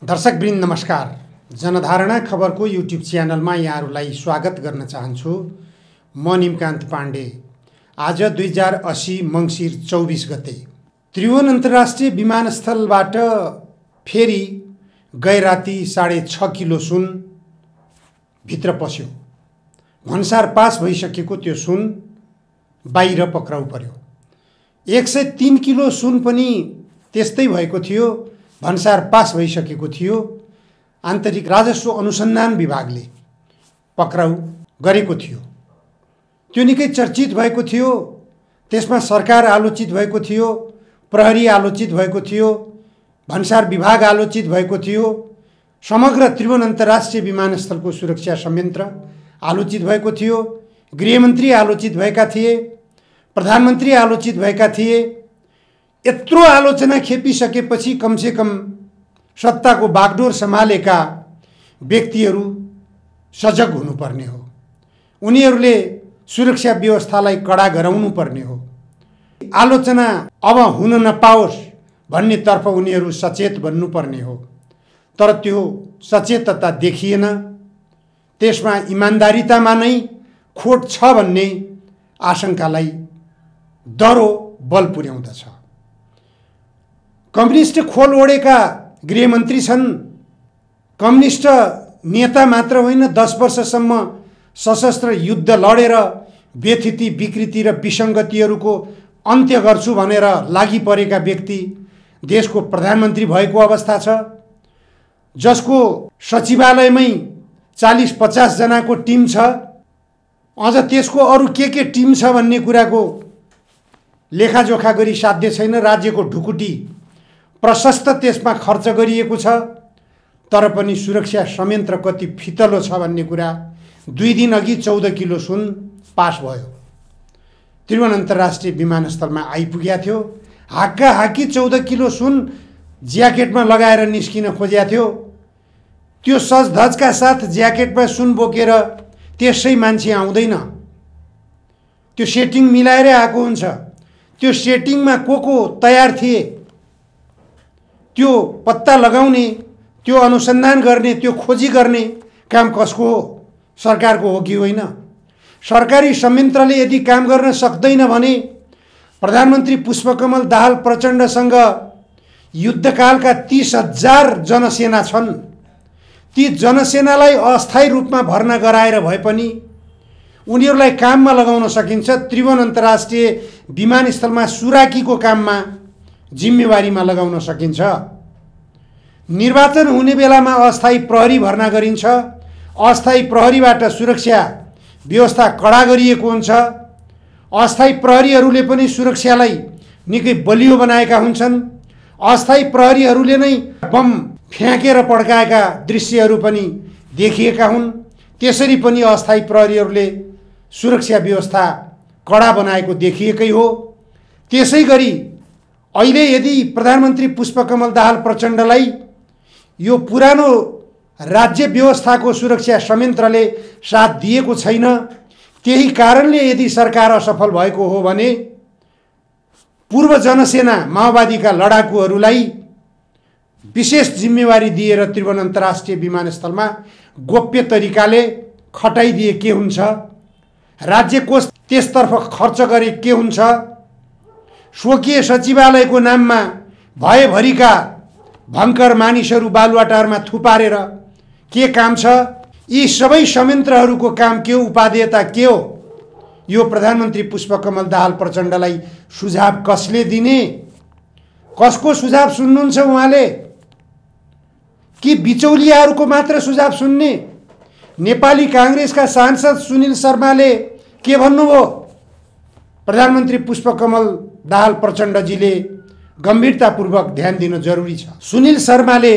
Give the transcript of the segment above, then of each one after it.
दर्शकवृन्द नमस्कार। जनधारणा खबरको युट्युब च्यानलमा यहाँहरूलाई स्वागत गर्न चाहन्छु। म निमकान्त पाण्डे। आज 2080 मङ्सिर 24 गते त्रिभुवन अन्तर्राष्ट्रिय विमानस्थलबाट फेरि गए राति 6.5 किलो सुन भित्र पस्यो। भन्सार पास भइसकेको त्यो सुन बाहिर पक्राउ पर्यो। 103 किलो सुन पनि त्यस्तै भएको थियो, भन्सार पास भइसकेको थियो। आन्तरिक राजस्व अनुसन्धान विभागले पक्राउ गरेको थियो। त्यो निकै चर्चित भएको थियो। त्यसमा सरकार आलोचित भएको थियो, प्रहरी आलोचित भएको थियो, भन्सार विभाग आलोचित भएको थियो, समग्र त्रिभुवन अन्तर्राष्ट्रिय विमानस्थलको सुरक्षा संयन्त्र आलोचित भएको थियो, गृहमन्त्री आलोचित भएका थिए, प्रधानमन्त्री आलोचित भएका थिए। यत्रो आलोचना खेपिसकेपछि कमसेकम सत्ताको बागडोर सम्हालेका व्यक्तिहरू सजग हुनुपर्ने हो। उनीहरूले सुरक्षा व्यवस्थालाई कडा गराउनु पर्ने हो। आलोचना अब हुन नपाओस् भन्नेतर्फ उनीहरू सचेत बन्नुपर्ने हो। तर त्यो सचेतता देखिएन। त्यसमा इमान्दारितामा नै खोट छ भन्ने आशंकालाई दह्रो बल पुर्याउँदछ। कम्युनिस्ट खोल ओढेका गृहमन्त्री छन्। कम्युनिस्ट नेता मात्र होइन, 10 वर्षसम्म सशस्त्र युद्ध लडेर व्यथिति, विकृति र विसङ्गतिहरूको अन्त्य गर्छु भनेर लागि परेका व्यक्ति देशको प्रधानमन्त्री भएको अवस्था छ, जसको सचिवालयमै 40-50 जनाको टिम छ। अझ त्यसको अरू के टिम छ भन्ने कुराको लेखाजोखा गरी साध्य छैन। राज्यको ढुकुटी प्रशस्त त्यसमा खर्च गरिएको छ। तर पनि सुरक्षा संयन्त्र कति फितलो छ भन्ने कुरा 2 दिन अघि 14 किलो सुन पास भयो। त्रिभुवन अन्तर्राष्ट्रिय विमानस्थलमा आइपुगेको थियो। हाक्का हाकी 14 किलो सुन ज्याकेटमा लगाएर निस्किन खोजेको थियो। त्यो सजधजका साथ ज्याकेटमा सुन बोकेर त्यसै मान्छे आउँदैन। त्यो सेटिङ मिलाएरै आएको हुन्छ। त्यो सेटिङमा को तयार थिए, त्यो पत्ता लगाउने, त्यो अनुसन्धान गर्ने, त्यो खोजी गर्ने काम कसको हो? सरकारको हो कि होइन? सरकारी संयन्त्रले यदि काम गर्न सक्दैन भने प्रधानमन्त्री पुष्पकमल दाहाल प्रचण्डसँग युद्धकालका 30,000 जनसेना छन्। ती जनसेनालाई अस्थायी रूपमा भर्ना गराएर भए पनि उनीहरूलाई काममा लगाउन सकिन्छ। त्रिभुवन अन्तर्राष्ट्रिय विमानस्थलमा सुराकीको काममा जिम्मेवारीमा लगाउन सकिन्छ। निर्वाचन हुने बेलामा अस्थायी प्रहरी भर्ना गरिन्छ। अस्थायी प्रहरीबाट सुरक्षा व्यवस्था कडा गरिएको हुन्छ। अस्थायी प्रहरीहरूले पनि सुरक्षालाई निकै बलियो बनाएका हुन्छन्। अस्थायी प्रहरीहरूले नै बम फ्याँकेर पड्काएका दृश्यहरू पनि देखिएका हुन्। त्यसरी पनि अस्थायी प्रहरीहरूले सुरक्षा व्यवस्था कडा बनाएको देखिएकै हो। त्यसै गरी अहिले यदि प्रधानमन्त्री पुष्पकमल दाहाल प्रचण्डलाई यो पुरानो राज्य व्यवस्थाको सुरक्षा संयन्त्रले साथ दिएको छैन, त्यही कारणले यदि सरकार असफल भएको हो भने पूर्व जनसेना माओवादीका लडाकुहरूलाई विशेष जिम्मेवारी दिएर त्रिभुवन अन्तर्राष्ट्रिय विमानस्थलमा गोप्य तरिकाले खटाइदिए के हुन्छ? राज्य कोष त्यसतर्फ खर्च गरे के हुन्छ? स्वकीय सचिवालयको नाममा भएभरिका भयङ्कर मानिसहरू बालुवाटारमा थुपारेर के काम छ? यी सबै संयन्त्रहरूको काम के हो? उपादेयता के हो? यो प्रधानमन्त्री पुष्पकमल दाहाल प्रचण्डलाई सुझाव कसले दिने? कसको सुझाव सुन्नुहुन्छ उहाँले? कि बिचौलियाहरूको मात्र सुझाव सुन्ने? नेपाली काङ्ग्रेसका सांसद सुनिल शर्माले के भन्नुभयो? प्रधानमन्त्री पुष्पकमल दाहाल प्रचण्डजीले गम्भीरतापूर्वक ध्यान दिन जरुरी छ। सुनिल शर्माले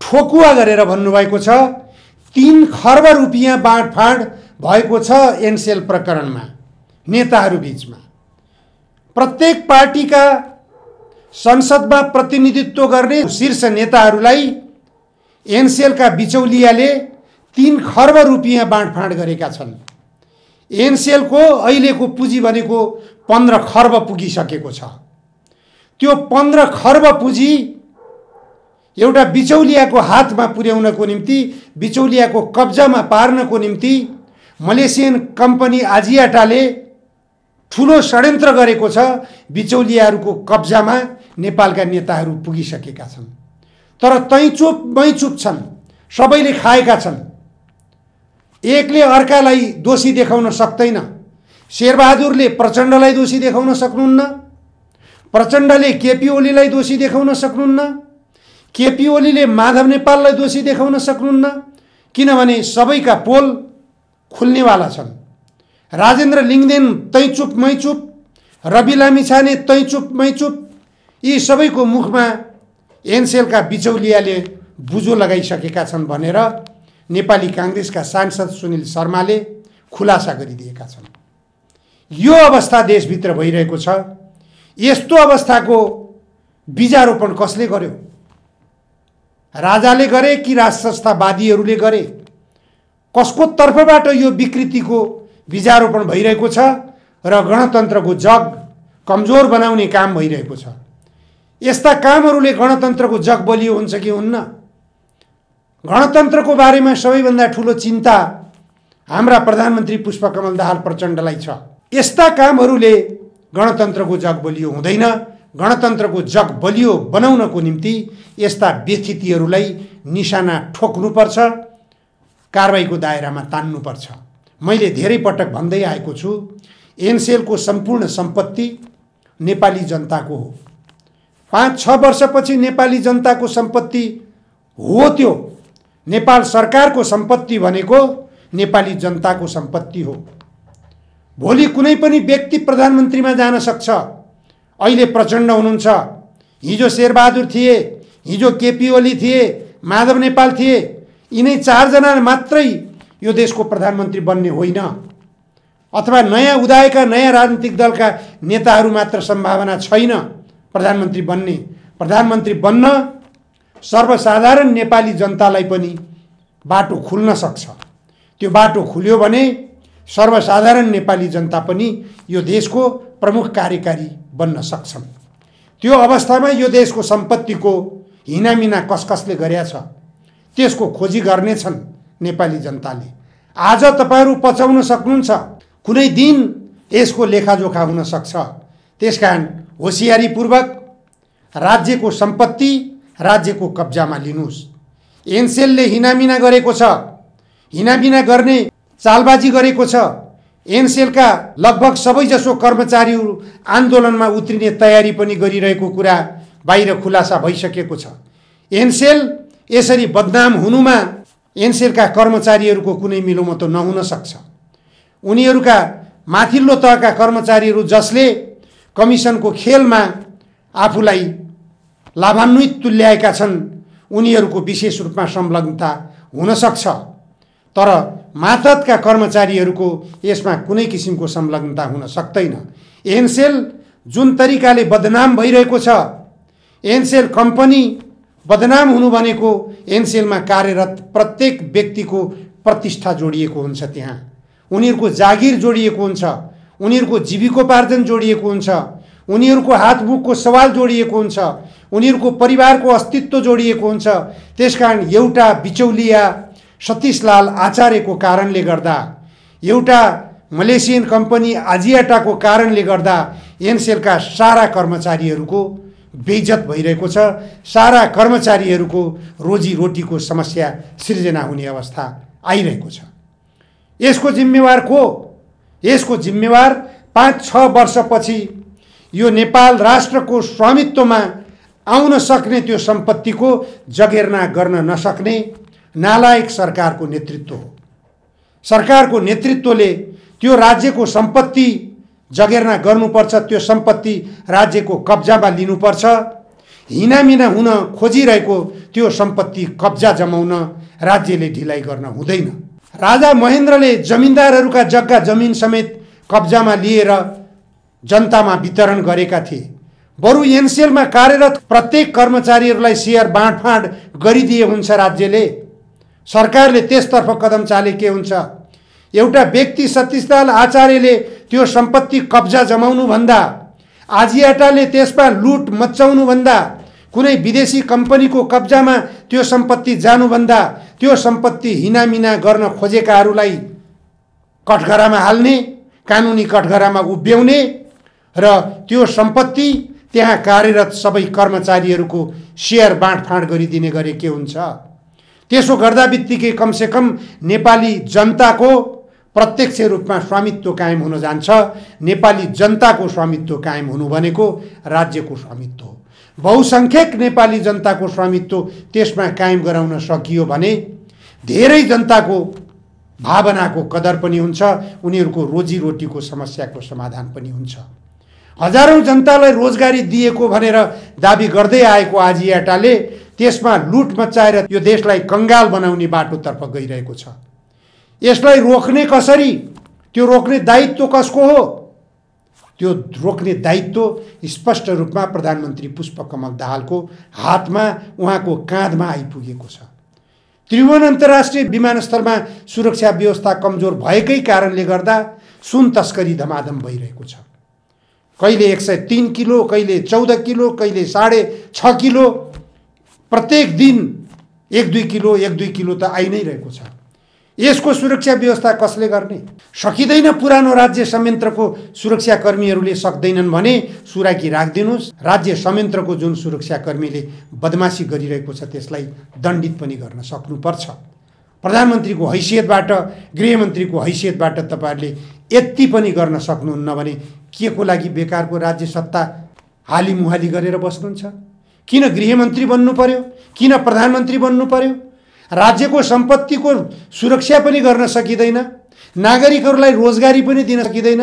ठोकुवा गरेर भन्नुभएको छ 3 खर्ब रुपियाँ बाँडफाँड भएको छ एनसेल प्रकरणमा नेताहरू बीचमा। प्रत्येक पार्टीका संसदमा प्रतिनिधित्व गर्ने शीर्ष नेताहरूलाई एनसेलका बिचौलियाले 3 खर्ब रुपियाँ बाँडफाँड गरेका छन्। एनसेलको अहिलेको पुँजी भनेको 15 खर्ब पुगिसकेको छ। त्यो 15 खर्ब पुँजी एउटा बिचौलियाको हातमा पुर्याउनको निम्ति, बिचौलियाको कब्जामा पार्नको निम्ति मलेसियन कम्पनी आजियाटाले ठुलो षड्यन्त्र गरेको छ। बिचौलियाहरूको कब्जामा नेपालका नेताहरू पुगिसकेका छन्, तर तै चुप मै चुप छन्, सबैले खाएका छन्। एकले अर्कालाई दोषी देखाउन सक्दैन। शेरबहादुरले प्रचण्डलाई दोषी देखाउन सक्नुहुन्न, प्रचण्डले केपी ओलीलाई दोषी देखाउन सक्नुहुन्न, केपी ओलीले माधव नेपाललाई दोषी देखाउन सक्नुहुन्न, किनभने सबैका पोल खुल्नेवाला छन्। राजेन्द्र लिङदेन तै चुप मै चुप, रवि लामिछाने तै चुप मै चुप, यी सबैको मुखमा एनसेलका बिचौलियाले बुझो लगाइसकेका छन् भनेर नेपाली कांग्रेसका सांसद सुनिल शर्माले खुलासा गरिदिएका छन्। यो अवस्था देशभित्र भइरहेको छ। यस्तो अवस्थाको बीजारोपण कसले गर्यो? राजाले गरे कि राष्ट्रस्थवादीहरूले गरे? कसको तर्फबाट यो विकृतिको बीजारोपण भइरहेको छ र गणतन्त्रको जग कमजोर बनाउने काम भइरहेको छ? यस्ता कामहरूले गणतन्त्रको जग बलियो हुन्छ कि हुन्न? गणतन्त्रको बारेमा सबैभन्दा ठुलो चिन्ता हाम्रा प्रधानमन्त्री पुष्पकमल दाहाल प्रचण्डलाई छ। यस्ता कामहरूले गणतन्त्रको जग बलियो हुँदैन। गणतन्त्रको जग बलियो बनाउनको निम्ति यस्ता व्यथितिहरूलाई निशाना ठोक्नुपर्छ, कारबाहीको दायरामा तान्नुपर्छ। मैले धेरै पटक भन्दै आएको छु, एनसेलको सम्पूर्ण सम्पत्ति नेपाली जनताको हो। 5-6 वर्षपछि नेपाली जनताको सम्पत्ति हो। त्यो नेपाल सरकारको सम्पत्ति भनेको नेपाली जनताको सम्पत्ति हो। भोलि कुनै पनि व्यक्ति प्रधानमन्त्रीमा जान सक्छ। अहिले प्रचण्ड हुनुहुन्छ, हिजो शेरबहादुर थिए, हिजो केपी ओली थिए, माधव नेपाल थिए। यिनै 4 जना मात्रै यो देशको प्रधानमन्त्री बन्ने होइन, अथवा नयाँ उदाएका नयाँ राजनीतिक दलका नेताहरू मात्र सम्भावना छैन प्रधानमन्त्री बन्ने। प्रधानमन्त्री बन्न सर्वसाधारण नेपाली जनतालाई पनि बाटो खुल्न सक्छ। त्यो बाटो खुल्यो भने सर्वसाधारण नेपाली जनता पनि यो देशको प्रमुख कार्यकारी बन्न सक्छन्। त्यो अवस्थामा यो देशको सम्पत्तिको हिनामिना कसकसले गरेछ त्यसको खोजी गर्नेछन् नेपाली जनताले। आज तपाईहरू पचाउन सक्नुहुन्छ, कुनै दिन यसको लेखाजोखा हुन सक्छ। त्यसकारण होशियारीपूर्वक राज्यको सम्पत्ति राज्यको कब्जामा लिनुस्। एनसेलले हिनामिना गरेको छ, हिनामिना गर्ने चालबाजी गरेको छ। एनसेलका लगभग सबैजसो कर्मचारीहरू आन्दोलनमा उत्रिने तयारी पनि गरिरहेको कुरा बाहिर खुलासा भइसकेको छ। एनसेल यसरी बदनाम हुनुमा एनसेलका कर्मचारीहरूको कुनै मिलोमतो नहुन सक्छ। उनीहरूका माथिल्लो तहका कर्मचारीहरू जसले कमिसनको खेलमा आफूलाई लाभान्वित तुल्याएका छन्, उनीहरूको विशेष रूपमा संलग्नता हुन सक्छ। तर मातहतका कर्मचारीहरूको यसमा कुनै किसिमको संलग्नता हुन सक्दैन। एनसेल जुन तरिकाले बदनाम भइरहेको छ, एनसेल कम्पनी बदनाम हुनु भनेको एनसेलमा कार्यरत प्रत्येक व्यक्तिको प्रतिष्ठा जोडिएको हुन्छ। त्यहाँ उनीहरूको जागिर जोडिएको हुन्छ, उनीहरूको जीविकोपार्जन जोडिएको हुन्छ, उनीहरूको हातमुखको सवाल जोडिएको हुन्छ, उनीहरूको परिवारको अस्तित्व जोडिएको हुन्छ। त्यसकारण एउटा बिचौलिया सतीशलाल आचार्यको कारणले गर्दा, एउटा मलेसियन कम्पनी आजियाटाको कारणले गर्दा एनसेलका सारा कर्मचारीहरूको बेइज्जत भइरहेको छ। सारा कर्मचारीहरूको रोजीरोटीको समस्या सिर्जना हुने अवस्था आइरहेको छ। यसको जिम्मेवार को? यसको जिम्मेवार 5-6 वर्षपछि यो नेपाल राष्ट्रको स्वामित्वमा आउन सक्ने त्यो सम्पत्तिको जगेर्ना गर्न नसक्ने नालायक सरकारको नेतृत्व हो। सरकारको नेतृत्वले त्यो राज्यको सम्पत्ति जगेर्ना गर्नुपर्छ, त्यो सम्पत्ति राज्यको कब्जामा लिनुपर्छ। हिनामिना हुन खोजिरहेको त्यो सम्पत्ति कब्जा जमाउन राज्यले ढिलाइ गर्न हुँदैन। राजा महेन्द्रले जमिनदारहरूका जग्गा जमिन समेत कब्जामा लिएर जनतामा वितरण गरेका थिए। बरु एनसेलमा कार्यरत प्रत्येक कर्मचारीहरूलाई सेयर बाँडफाँड गरिदिए हुन्छ राज्यले। सरकारले त्यसतर्फ कदम चाले के हुन्छ? एउटा व्यक्ति सतीशलाल आचार्यले त्यो सम्पत्ति कब्जा जमाउनु भन्दा, आजियाटाले त्यसमा लुट मचाउनु भन्दा, कुनै विदेशी कम्पनीको कब्जामा त्यो सम्पत्ति जानुभन्दा त्यो सम्पत्ति हिनामिना गर्न खोजेकाहरूलाई कठघरामा हाल्ने, कानुनी कठघरामा उभ्याउने र त्यो सम्पत्ति त्यहाँ कार्यरत सबै कर्मचारीहरूको सेयर बाँडफाँड गरिदिने गरे के हुन्छ? त्यसो गर्दा बित्तिकै कमसेकम नेपाली जनताको प्रत्यक्ष रूपमा स्वामित्व कायम हुन जान्छ। नेपाली जनताको स्वामित्व कायम हुनु भनेको राज्यको स्वामित्व हो। बहुसंख्यक नेपाली जनताको स्वामित्व त्यसमा कायम गराउन सकियो भने धेरै जनताको भावनाको कदर पनि हुन्छ, उनीहरूको रोजीरोटीको समस्याको समाधान पनि हुन्छ। हजारौं जनतालाई रोजगारी दिएको भनेर दाबी गर्दै आएको आजियाटाले त्यसमा लुट मचाएर यो देशलाई कंगाल बनाउने बाटोतर्फ गइरहेको छ। यसलाई रोक्ने कसरी? त्यो रोक्ने दायित्व कसको हो? त्यो रोक्ने दायित्व स्पष्ट रूपमा प्रधानमन्त्री पुष्पकमल दाहालको हातमा, उहाँको काँधमा आइपुगेको छ। त्रिभुवन अन्तर्राष्ट्रिय विमानस्थलमा सुरक्षा व्यवस्था कमजोर भएकै कारणले गर्दा सुन तस्करी धमाधम भइरहेको छ। कहिले 103 किलो, कहिले 14 किलो, कहिले 6.5 किलो, प्रत्येक दिन 1-2 किलो 1-2 किलो त आइ नै रहेको छ। यसको सुरक्षा व्यवस्था कसले गर्ने? सकिँदैन। पुरानो राज्य संयन्त्रको सुरक्षाकर्मीहरूले सक्दैनन् भने सुराकी राखिदिनुस्। राज्य संयन्त्रको जुन सुरक्षाकर्मीले बदमासी गरिरहेको छ त्यसलाई दण्डित पनि गर्न सक्नुपर्छ। प्रधानमन्त्रीको हैसियतबाट, गृहमन्त्रीको हैसियतबाट तपाईहरुले यति पनि गर्न सक्नुहुन्न भने के को लागि बेकारको राज्य सत्ता हालिमुहाली गरेर बस्नुहुन्छ? किन गृहमन्त्री बन्नु पर्यो? किन प्रधानमन्त्री बन्नु पर्यो? राज्यको सम्पत्तिको सुरक्षा पनि गर्न सकिँदैन, नागरिकहरूलाई रोजगारी पनि दिन सकिँदैन,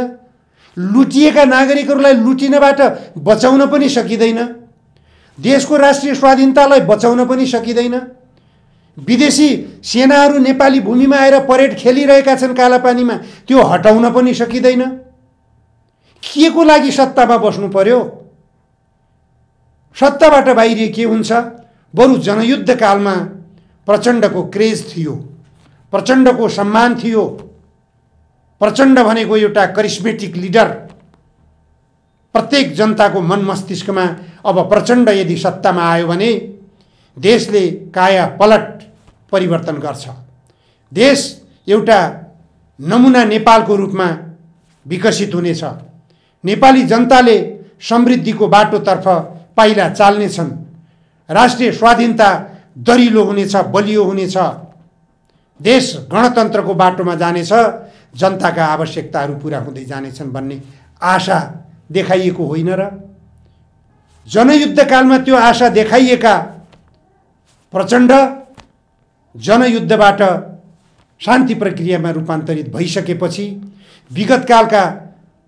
लुटिएका नागरिकहरूलाई लुटिनबाट बचाउन पनि सकिँदैन, देशको राष्ट्रिय स्वाधीनतालाई बचाउन पनि सकिँदैन। विदेशी सेनाहरू नेपाली भूमिमा आएर परेड खेलिरहेका छन् कालापानीमा, त्यो हटाउन पनि सकिँदैन। के को लागि सत्तामा बस्नु पर्यो? सत्ताबाट बाहिर के हुन्छ? बरु जनयुद्ध कालमा प्रचण्डको क्रेज थियो, प्रचण्डको सम्मान थियो। प्रचण्ड भनेको एउटा करिस्मेटिक लिडर। प्रत्येक जनताको मन मस्तिष्कमा अब प्रचण्ड यदि सत्तामा आयो भने देशले काया पलट परिवर्तन गर्छ। देश एउटा नमुना नेपालको रूपमा विकसित हुनेछ। नेपाली जनताले समृद्धिको बाटोतर्फ पाइला चाल्नेछन्। राष्ट्रिय स्वाधीनता दरिलो हुनेछ, बलियो हुनेछ। देश गणतन्त्रको बाटोमा जानेछ। जनताका आवश्यकताहरू पूरा हुँदै जानेछन् भन्ने आशा देखाइएको होइन र? जनयुद्धकालमा त्यो आशा देखाइएका प्रचण्ड जनयुद्धबाट शान्ति प्रक्रियामा रूपान्तरित भइसकेपछि विगतकालका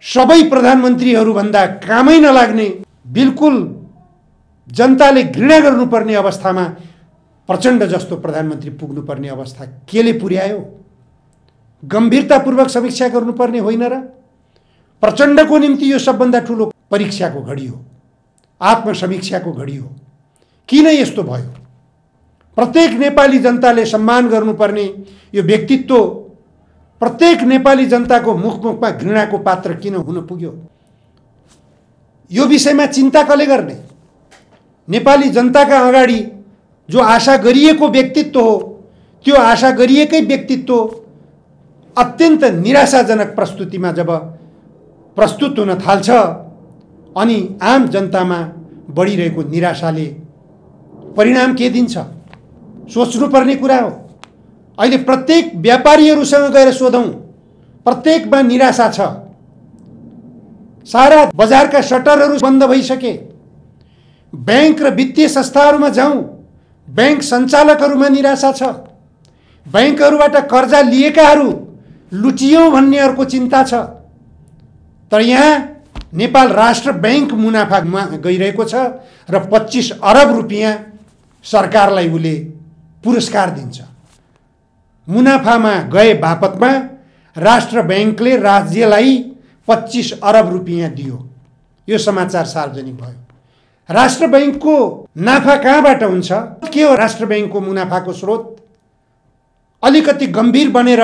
सबै प्रधानमन्त्रीहरूभन्दा कामै नलाग्ने, बिल्कुल जनताले घृणा गर्नुपर्ने अवस्थामा प्रचण्ड जस्तो प्रधानमन्त्री पुग्नुपर्ने अवस्था केले पुर्यायो? गम्भीरतापूर्वक समीक्षा गर्नुपर्ने होइन र? प्रचण्डको निम्ति यो सबभन्दा ठुलो परीक्षाको घडी हो, आत्मसमीक्षाको घडी हो। किन यस्तो भयो? प्रत्येक नेपाली जनताले सम्मान गर्नुपर्ने यो व्यक्तित्व प्रत्येक नेपाली जनताको मुखमा घृणाको पात्र किन हुन पुग्यो? यो विषयमा चिन्ता कसले गर्ने? नेपाली जनताका अगाडि जो आशा गरिएको व्यक्तित्व हो, त्यो आशा गरिएकै व्यक्तित्व अत्यन्त निराशाजनक प्रस्तुतिमा जब प्रस्तुत हुन थाल्छ अनि आम जनतामा बढिरहेको निराशाले परिणाम के दिन्छ सोच्नुपर्ने कुरा हो। अहिले प्रत्येक व्यापारीहरूसँग गएर सोधौं, प्रत्येकमा निराशा छ। सारा बजारका शटरहरू बन्द भइसके। बैंक र वित्तीय संस्थाहरूमा जाउँ, बैंक सञ्चालकहरूमा निराशा छ। बैंकहरूबाट कर्जा लिएकाहरू लुटियौं भन्नेहरूको चिन्ता छ। तर यहाँ नेपाल राष्ट्र बैंक मुनाफामा गइरहेको छ र 25 अरब रुपियाँ सरकारलाई उले पुरस्कार दिन्छ। मुनाफामा गए बापतमा राष्ट्र बैंकले राज्यलाई 25 अरब रुपियाँ दियो। यो समाचार सार्वजनिक भयो। राष्ट्र बैंकको नाफा कहाँबाट हुन्छ? के हो राष्ट्र बैंकको मुनाफाको स्रोत? अलिकति गम्भीर बनेर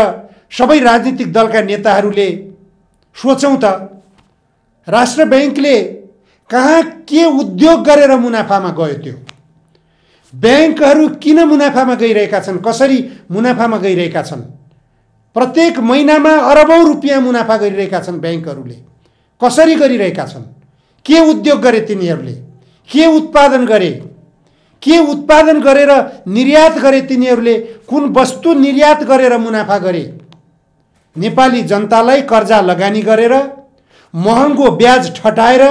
सबै राजनीतिक दलका नेताहरूले सोचौं त, राष्ट्र बैंकले कहाँ के उद्योग गरेर मुनाफामा गयो त्यो? ब्याङ्कहरू किन मुनाफामा गइरहेका छन्? कसरी मुनाफामा गइरहेका छन्? प्रत्येक महिनामा अरबौं रुपियाँ मुनाफा गरिरहेका छन् ब्याङ्कहरूले। कसरी गरिरहेका छन्? के उद्योग गरे तिनीहरूले? के उत्पादन गरे? के उत्पादन गरेर निर्यात गरे तिनीहरूले? कुन वस्तु निर्यात गरेर मुनाफा गरे? नेपाली जनतालाई कर्जा लगानी गरेर महँगो ब्याज ठटाएर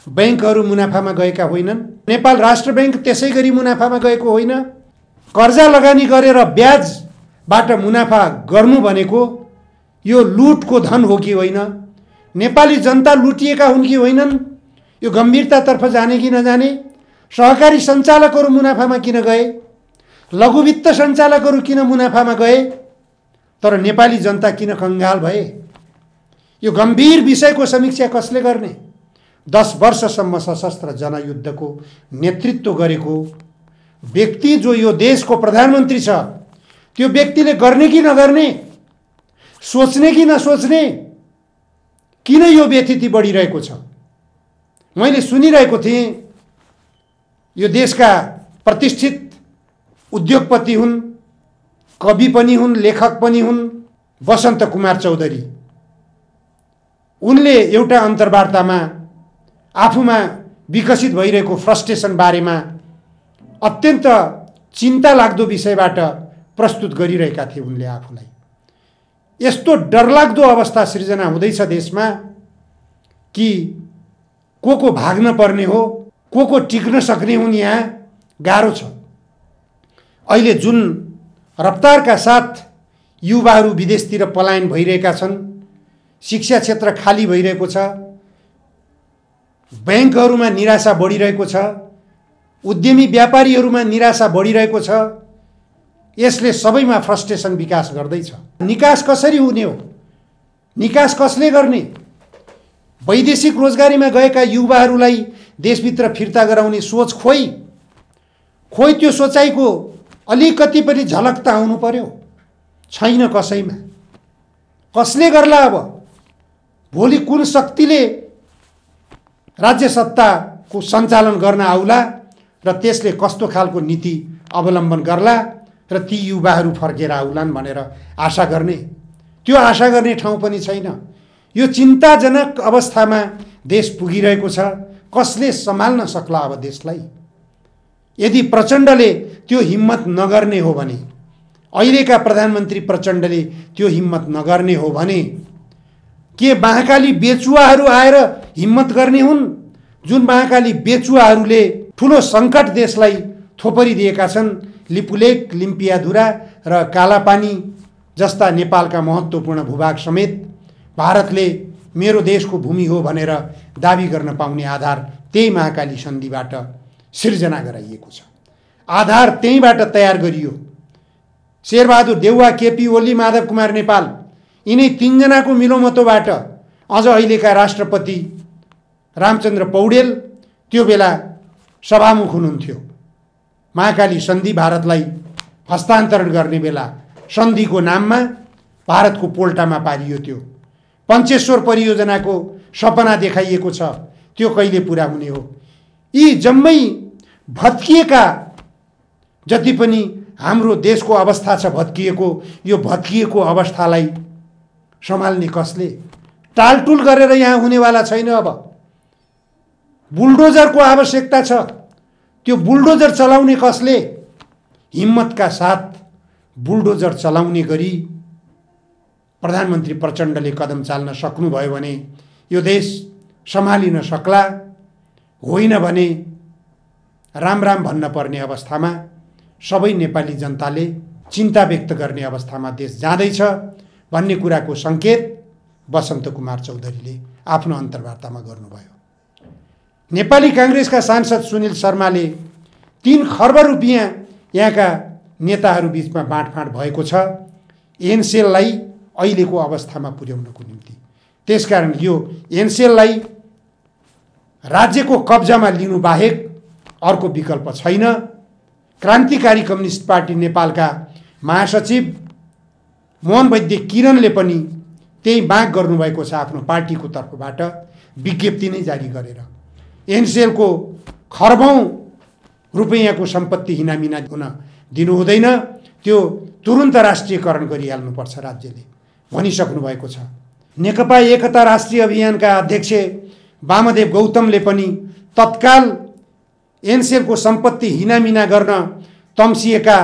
बैंकहरू मुनाफामा गएका होइनन्। नेपाल राष्ट्र बैंक त्यसै गरी मुनाफामा गएको होइन। कर्जा लगानी गरेर ब्याजबाट मुनाफा गर्नु भनेको यो लुटको धन हो कि होइन? नेपाली जनता लुटिएका हुन् कि होइनन्? यो गम्भीरतातर्फ जाने कि नजाने? सहकारी सञ्चालकहरू मुनाफामा किन गए? लघुवित्त सञ्चालकहरू किन मुनाफामा गए? तर नेपाली जनता किन कंगाल भए? यो गम्भीर विषयको समीक्षा कसले गर्ने? 10 वर्षसम्म सशस्त्र जनयुद्धको नेतृत्व गरेको व्यक्ति जो यो देशको प्रधानमन्त्री छ, त्यो व्यक्तिले गर्ने कि नगर्ने, सोच्ने कि नसोच्ने, किन यो व्यथिति बढिरहेको छ? मैले सुनिरहेको थिएँ, यो देशका प्रतिष्ठित उद्योगपति हुन्, कवि पनि हुन्, लेखक पनि हुन्, वसन्त कुमार चौधरी। उनले एउटा अन्तर्वार्तामा आफूमा विकसित भइरहेको फ्रस्ट्रेसन बारेमा अत्यन्त चिन्ता लाग्दो विषयबाट प्रस्तुत गरिरहेका थिए उनले आफूलाई। यस्तो डरलाग्दो अवस्था सृजना हुँदैछ देशमा कि को भाग्न पर्ने हो, को टिक्न सक्ने हुन्, यहाँ गाह्रो छ। अहिले जुन रफ्तारका साथ युवाहरू विदेशतिर पलायन भइरहेका छन्, शिक्षा क्षेत्र खाली भइरहेको छ, बैंकहरूमा निराशा बढिरहेको छ, उद्यमी व्यापारीहरूमा निराशा बढिरहेको छ, यसले सबैमा फ्रस्ट्रेसन विकास गर्दैछ। निकास कसरी हुने हो? निकास कसले गर्ने? वैदेशिक रोजगारीमा गएका युवाहरूलाई देशभित्र फिर्ता गराउने सोच खोइ त्यो सोचाइको अलिकति पनि झलक त आउनु पर्यो। छैन कसैमा। कसले गर्ला अब? भोलि कुन शक्तिले राज्य सत्ताको सञ्चालन गर्न आउला र त्यसले कस्तो खालको नीति अवलम्बन गर्ला र ती युवाहरू फर्केर आउलान् भनेर आशा गर्ने? त्यो आशा गर्ने ठाउँ पनि छैन। यो चिन्ताजनक अवस्थामा देश पुगिरहेको छ। कसले सम्हाल्न सक्ला अब देशलाई? यदि प्रचण्डले त्यो हिम्मत नगर्ने हो भने, अहिलेका प्रधानमन्त्री प्रचण्डले त्यो हिम्मत नगर्ने हो भने, के महाकाली बेचुवाहरू आएर हिम्मत गर्ने हुन्? जुन महाकाली बेचुवाहरूले ठुलो सङ्कट देशलाई थोपरिदिएका छन्। लिपुलेक, लिम्पियाधुरा र कालापानी जस्ता नेपालका महत्त्वपूर्ण भूभाग समेत भारतले मेरो देशको भूमि हो भनेर दाबी गर्न पाउने आधार त्यही महाकाली सन्धिबाट सिर्जना गराइएको छ। आधार त्यहीँबाट तयार गरियो। शेरबहादुर देउवा, केपी ओली, माधव कुमार नेपाल, यिनै तीनजनाको मिलोमतोबाट अझ अहिलेका राष्ट्रपति रामचन्द्र पौडेल त्यो बेला सभामुख हुनुहुन्थ्यो। महाकाली सन्धि भारतलाई हस्तान्तरण गर्ने बेला सन्धिको नाममा भारतको पोल्टामा पारियो। त्यो पञ्चेश्वर परियोजनाको सपना देखाइएको छ, त्यो कहिले पुरा हुने हो? यी जम्मै भत्किएका जति पनि हाम्रो देशको अवस्था छ भत्किएको, यो भत्किएको अवस्थालाई सम्हाल्ने कसले? टालटुल गरेर यहाँ हुनेवाला छैन। अब बुलडोजरको आवश्यकता छ। त्यो बुलडोजर चलाउने कसले? हिम्मतका साथ बुलडोजर चलाउने गरी प्रधानमन्त्री प्रचण्डले कदम चाल्न सक्नुभयो भने यो देश सम्हालिन सक्ला। होइन भने राम राम भन्न पर्ने अवस्थामा सबै नेपाली जनताले चिन्ता व्यक्त गर्ने अवस्थामा देश जाँदैछ भन्ने कुराको सङ्केत वसन्त कुमार चौधरीले आफ्नो अन्तर्वार्तामा गर्नुभयो। नेपाली काङ्ग्रेसका सांसद सुनिल शर्माले 3 खर्ब रुपियाँ यहाँका नेताहरू बीचमा बाँडफाँड भएको छ एनसेललाई अहिलेको अवस्थामा पुर्याउनको निम्ति। त्यसकारण यो एनसेललाई राज्यको कब्जामा लिनु बाहेक अर्को विकल्प छैन। क्रान्तिकारी कम्युनिस्ट पार्टी नेपालका महासचिव मोहन वैद्य किरणले पनि त्यही माग गर्नुभएको छ आफ्नो पार्टीको तर्फबाट विज्ञप्ति नै जारी गरेर। एनसेलको खरबौं रुपैयाँको सम्पत्ति हिनामिना हुन दिनु हुँदैन, त्यो तुरुन्त राष्ट्रियकरण गरिहाल्नुपर्छ राज्यले भनिसक्नु भएको छ। नेकपा एकता राष्ट्रिय अभियानका अध्यक्ष वामदेव गौतमले पनि तत्काल एनसेलको सम्पत्ति हिनामिना गर्न तम्सिएका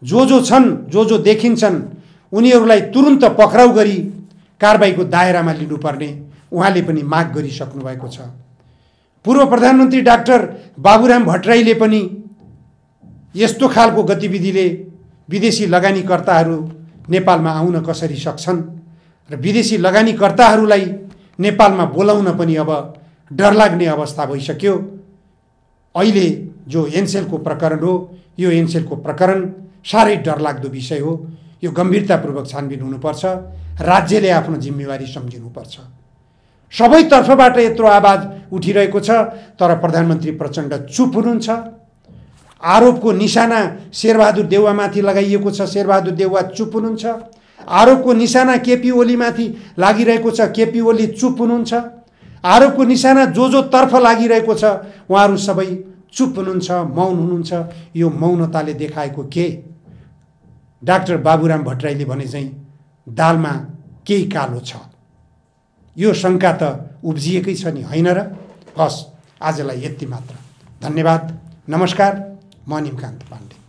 जो छन्, जो देखिन्छन् उनीहरूलाई तुरुन्त पक्राउ गरी कारबाहीको दायरामा लिनुपर्ने उहाँले पनि माग गरिसक्नु भएको छ। पूर्व प्रधानमन्त्री डाक्टर बाबुराम भट्टराईले पनि यस्तो खालको गतिविधिले विदेशी लगानीकर्ताहरू नेपालमा आउन कसरी सक्छन् र विदेशी लगानीकर्ताहरूलाई नेपालमा बोलाउन पनि अब डरलाग्ने अवस्था भइसक्यो। अहिले जो एनसेलको प्रकरण हो, यो एनसेलको प्रकरण साह्रै डरलाग्दो विषय हो। यो गम्भीरतापूर्वक छानबिन हुनुपर्छ, राज्यले आफ्नो जिम्मेवारी सम्झिनुपर्छ। सबै तर्फबाट यत्रो आवाज उठिरहेको छ, तर प्रधानमन्त्री प्रचण्ड चुप हुनुहुन्छ। आरोपको निशाना शेरबहादुर देउवामाथि लगाइएको छ, शेरबहादुर देउवा चुप हुनुहुन्छ। आरोपको निशाना केपी ओलीमाथि लागिरहेको छ, केपी ओली चुप हुनुहुन्छ। आरोपको निशाना जो तर्फ लागिरहेको छ उहाँहरू सबै चुप हुनुहुन्छ, मौन हुनुहुन्छ। यो मौनताले देखाएको के? डाक्टर बाबुराम भट्टराईले भने चाहिँ दालमा केही कालो छ। यो शङ्का त उब्जिएकै छ नि, होइन र? हस्, आजलाई यति मात्र। धन्यवाद, नमस्कार। म निमकान्त पाण्डे।